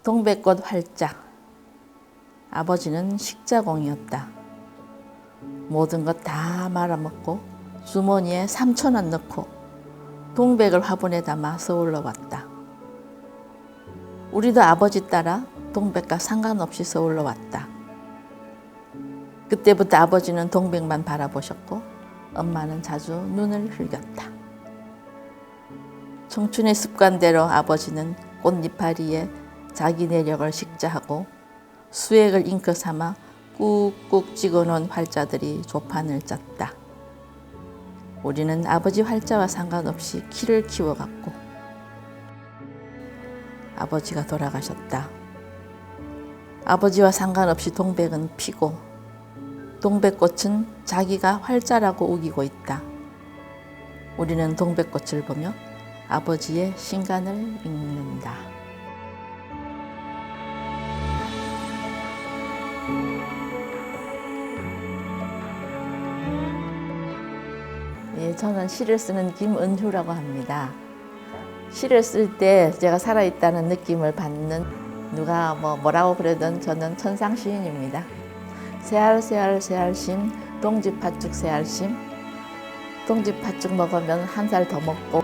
동백꽃 활짝. 아버지는 식자공이었다. 모든 것 다 말아먹고 주머니에 3,000원 넣고 동백을 화분에 담아 서울로 왔다. 우리도 아버지 따라 동백과 상관없이 서울로 왔다. 그때부터 아버지는 동백만 바라보셨고 엄마는 자주 눈을 흘겼다. 청춘의 습관대로 아버지는 꽃잎파리에 자기 내력을 식자하고 수액을 잉크 삼아 꾹꾹 찍어놓은 활자들이 조판을 짰다. 우리는 아버지 활자와 상관없이 키를 키워갔고 아버지가 돌아가셨다. 아버지와 상관없이 동백은 피고 동백꽃은 자기가 활자라고 우기고 있다. 우리는 동백꽃을 보며 아버지의 신간을 읽는다. 예, 저는 시를 쓰는 김은휴라고 합니다. 시를 쓸 때 제가 살아있다는 느낌을 받는 누가 뭐라고 그러든 저는 천상 시인입니다. 새알심, 동지 팥죽 새알심. 동지 팥죽 먹으면 한 살 더 먹고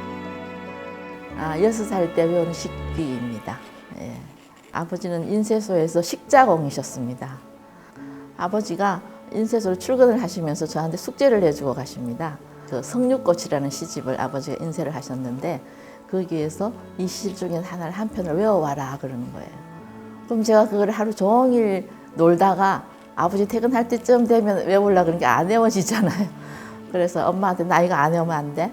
6살 때 외운 식기입니다. 예. 아버지는 인쇄소에서 식자공이셨습니다. 아버지가 인쇄소로 출근을 하시면서 저한테 숙제를 해주고 가십니다. 그 성류꽃이라는 시집을 아버지가 인쇄를 하셨는데 거기에서 이 시 중에 하나를 한 편을 외워와라 그러는 거예요. 그럼 제가 그걸 하루 종일 놀다가 아버지 퇴근할 때쯤 되면 외우려고 그러는 게 안 외워지잖아요. 그래서 엄마한테 나 이거 안 외우면 안 돼?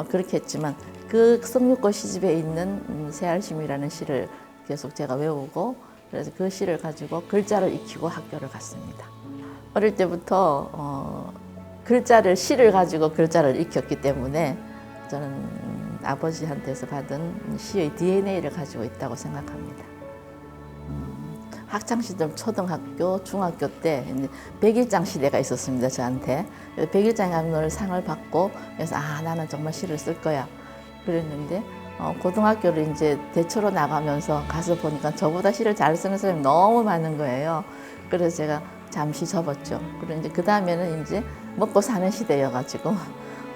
그렇게 했지만 그 성류꽃 시집에 있는 새알심이라는 시를 계속 제가 외우고 그래서 그 시를 가지고 글자를 익히고 학교를 갔습니다. 어릴 때부터 시를 가지고 글자를 익혔기 때문에 저는 아버지한테서 받은 시의 DNA를 가지고 있다고 생각합니다. 학창시절 초등학교, 중학교 때 백일장 시대가 있었습니다, 저한테. 백일장에 가면 상을 받고 그래서 나는 정말 시를 쓸 거야. 그랬는데 고등학교를 이제 대초로 나가면서 가서 보니까 저보다 시를 잘 쓰는 사람이 너무 많은 거예요. 그래서 제가 잠시 접었죠. 그리고 이제 그 다음에는 이제 먹고 사는 시대여가지고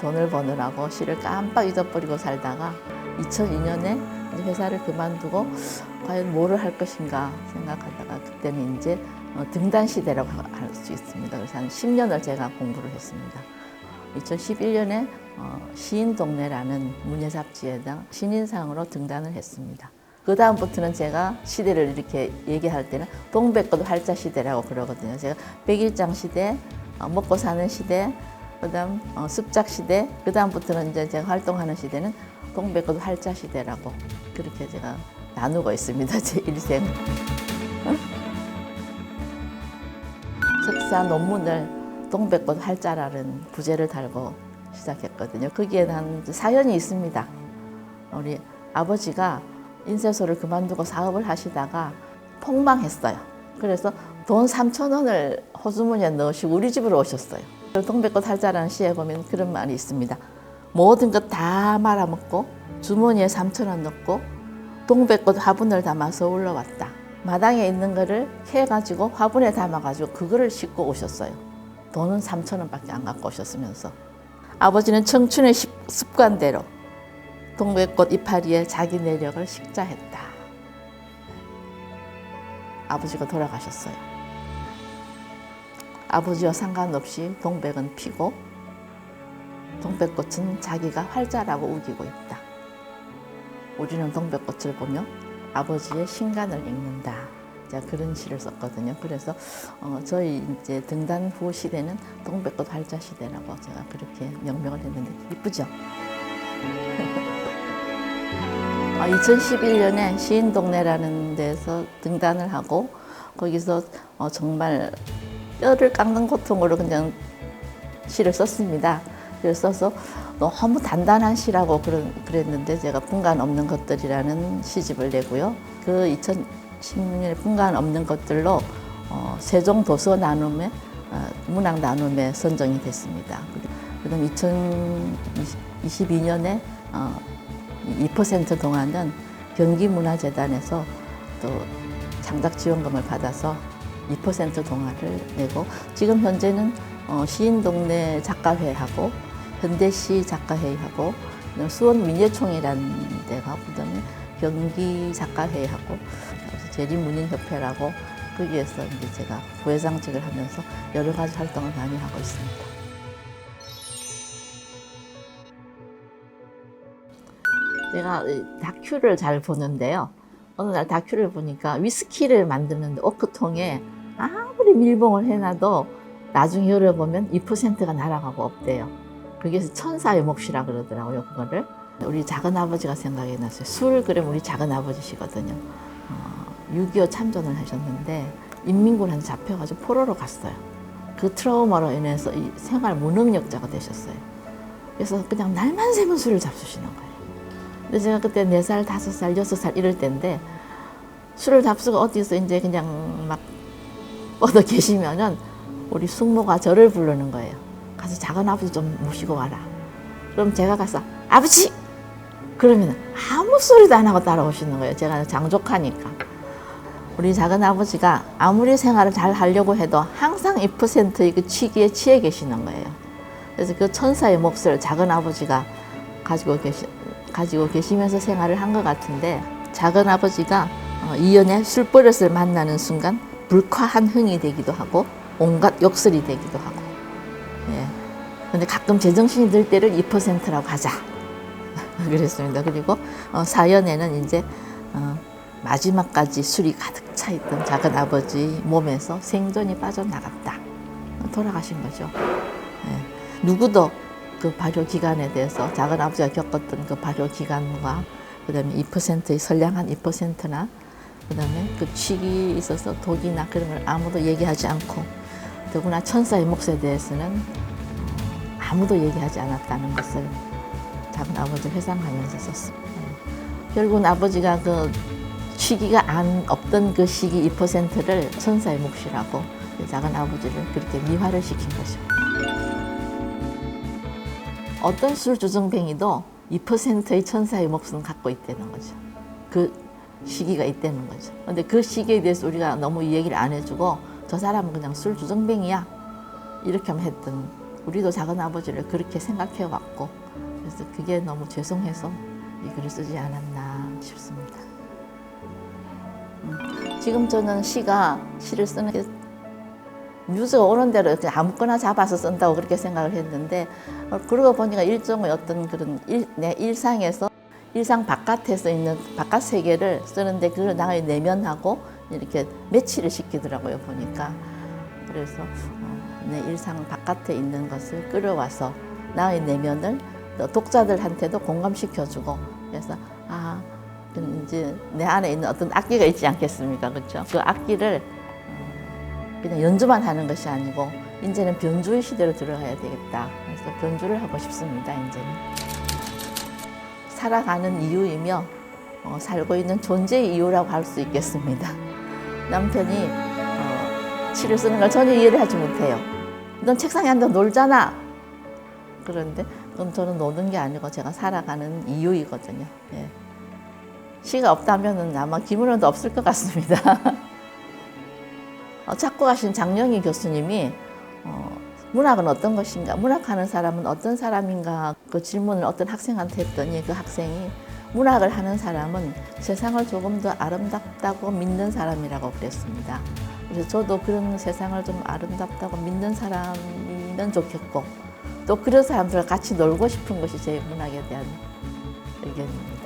돈을 버느라고 시를 깜빡 잊어버리고 살다가 2002년에 회사를 그만두고 과연 뭐를 할 것인가 생각하다가 그때는 이제 등단 시대라고 할 수 있습니다. 그래서 한 10년을 제가 공부를 했습니다. 2011년에 시인동네라는 문예 잡지에다 신인상으로 등단을 했습니다. 그 다음부터는 제가 시대를 이렇게 얘기할 때는 동백꽃 활자 시대라고 그러거든요. 제가 백일장 시대, 먹고 사는 시대, 그다음 습작 시대, 그 다음부터는 이제 제가 활동하는 시대는 동백꽃 활자 시대라고 그렇게 제가 나누고 있습니다. 제 일생을. 석사 논문을 동백꽃 활자라는 부제를 달고 시작했거든요. 거기에 한 사연이 있습니다. 우리 아버지가 인쇄소를 그만두고 사업을 하시다가 폭망했어요. 그래서 돈 3,000원을 호주머니에 넣으시고 우리 집으로 오셨어요. 동백꽃 활자라는 시에 보면 그런 말이 있습니다. 모든 것 다 말아먹고 주머니에 3,000원 넣고 동백꽃 화분을 담아 서울로 왔다. 마당에 있는 거를 캐가지고 화분에 담아가지고 그거를 싣고 오셨어요. 돈은 3,000원밖에 안 갖고 오셨으면서. 아버지는 청춘의 습관대로 동백꽃 이파리에 자기 내력을 식자했다. 아버지가 돌아가셨어요. 아버지와 상관없이 동백은 피고 동백꽃은 자기가 활자라고 우기고 있다. 우리는 동백꽃을 보며 아버지의 신간을 읽는다. 제가 그런 시를 썼거든요. 그래서 저희 이제 등단 후 시대는 동백꽃 활자 시대라고 제가 그렇게 명명을 했는데 이쁘죠? 2011년에 시인동네라는 데서 등단을 하고 거기서 정말 뼈를 깎는 고통으로 그냥 시를 썼습니다. 그래서 써서 너무 단단한 시라고 그랬는데 제가 분간 없는 것들이라는 시집을 내고요. 그 2016년에 분간 없는 것들로 세종 도서 나눔의 문학 나눔에 선정이 됐습니다. 그다음 2022년에 2% 동안은 경기문화재단에서 또 창작 지원금을 받아서 2% 동화를 내고 지금 현재는 시인동네 작가회하고 현대시 작가회의하고 수원 민예총이라는 데가 그다음에 경기 작가회의하고 재리문인협회라고 거기에서 이제 제가 부회장직을 하면서 여러 가지 활동을 많이 하고 있습니다. 제가 다큐를 잘 보는데요. 어느 날 다큐를 보니까 위스키를 만드는 오크통에 아무리 밀봉을 해놔도 나중에 열어보면 2%가 날아가고 없대요. 그게 천사의 몫이라 그러더라고요, 그거를. 우리 작은아버지가 생각이 났어요. 술 그러면 우리 작은아버지시거든요. 6.25 참전을 하셨는데 인민군한테 잡혀가지고 포로로 갔어요. 그 트라우마로 인해서 이 생활 무능력자가 되셨어요. 그래서 그냥 날만 새면 술을 잡수시는 거예요. 근데 제가 그때 4살, 5살, 6살 이럴 때인데 술을 잡수고 어디서 이제 그냥 막 뻗어 계시면은 우리 숙모가 저를 부르는 거예요. 가서 작은아버지 좀 모시고 와라. 그럼 제가 가서 아버지! 그러면 아무 소리도 안 하고 따라오시는 거예요. 제가 장족하니까. 우리 작은아버지가 아무리 생활을 잘 하려고 해도 항상 2%의 그 취기에 취해 계시는 거예요. 그래서 그 천사의 몫을 작은아버지가 가지고 계시면서 생활을 한 것 같은데 작은아버지가 이연의 술버릇을 만나는 순간 불쾌한 흥이 되기도 하고 온갖 욕설이 되기도 하고 예. 근데 가끔 제정신이 들 때를 2%라고 하자 그랬습니다. 그리고 사연에는 이제 마지막까지 술이 가득 차 있던 작은아버지 몸에서 생전이 빠져나갔다. 돌아가신 거죠. 예. 누구도 그 발효 기간에 대해서 작은아버지가 겪었던 그 발효 기간과 그다음에 2%의 선량한 2%나 그다음에 그 취기에 있어서 독이나 그런 걸 아무도 얘기하지 않고 더구나 천사의 몫에 대해서는 아무도 얘기하지 않았다는 것을 작은아버지 회상하면서 썼습니다. 결국은 아버지가 그 취기가 없던 그 시기 2%를 천사의 몫이라고 작은아버지를 그렇게 미화를 시킨 거죠. 어떤 술주정뱅이도 2%의 천사의 몫은 갖고 있다는 거죠. 그 시기가 있다는 거죠. 근데 그 시기에 대해서 우리가 너무 이 얘기를 안 해주고 저 사람은 그냥 술주정뱅이야 이렇게만 했던 우리도 작은아버지를 그렇게 생각해 왔고 그래서 그게 너무 죄송해서 이 글을 쓰지 않았나 싶습니다. 지금 저는 시를 쓰는 게 뮤즈가 오는 대로 아무거나 잡아서 쓴다고 그렇게 생각을 했는데 그러고 보니까 일종의 어떤 그런 내 일상에서 일상 바깥에서 있는 바깥 세계를 쓰는데 그걸 나의 내면하고 이렇게 매치를 시키더라고요 보니까. 그래서 내 일상 바깥에 있는 것을 끌어와서 나의 내면을 독자들한테도 공감시켜주고 그래서 이제 내 안에 있는 어떤 악기가 있지 않겠습니까, 그렇죠? 그 악기를 그냥 연주만 하는 것이 아니고 이제는 변주의 시대로 들어가야 되겠다. 그래서 변주를 하고 싶습니다. 이제는 살아가는 이유이며 살고 있는 존재의 이유라고 할 수 있겠습니다. 남편이 시를 쓰는 걸 전혀 이해를 하지 못해요. 넌 책상에 앉아 놀잖아. 그런데 그건 저는 노는 게 아니고 제가 살아가는 이유이거든요. 예. 시가 없다면 아마 김은호도 없을 것 같습니다. 작곡하신 장영희 교수님이 문학은 어떤 것인가, 문학하는 사람은 어떤 사람인가 그 질문을 어떤 학생한테 했더니 그 학생이 문학을 하는 사람은 세상을 조금 더 아름답다고 믿는 사람이라고 그랬습니다. 그래서 저도 그런 세상을 좀 아름답다고 믿는 사람이면 좋겠고 또 그런 사람들과 같이 놀고 싶은 것이 제 문학에 대한 의견입니다.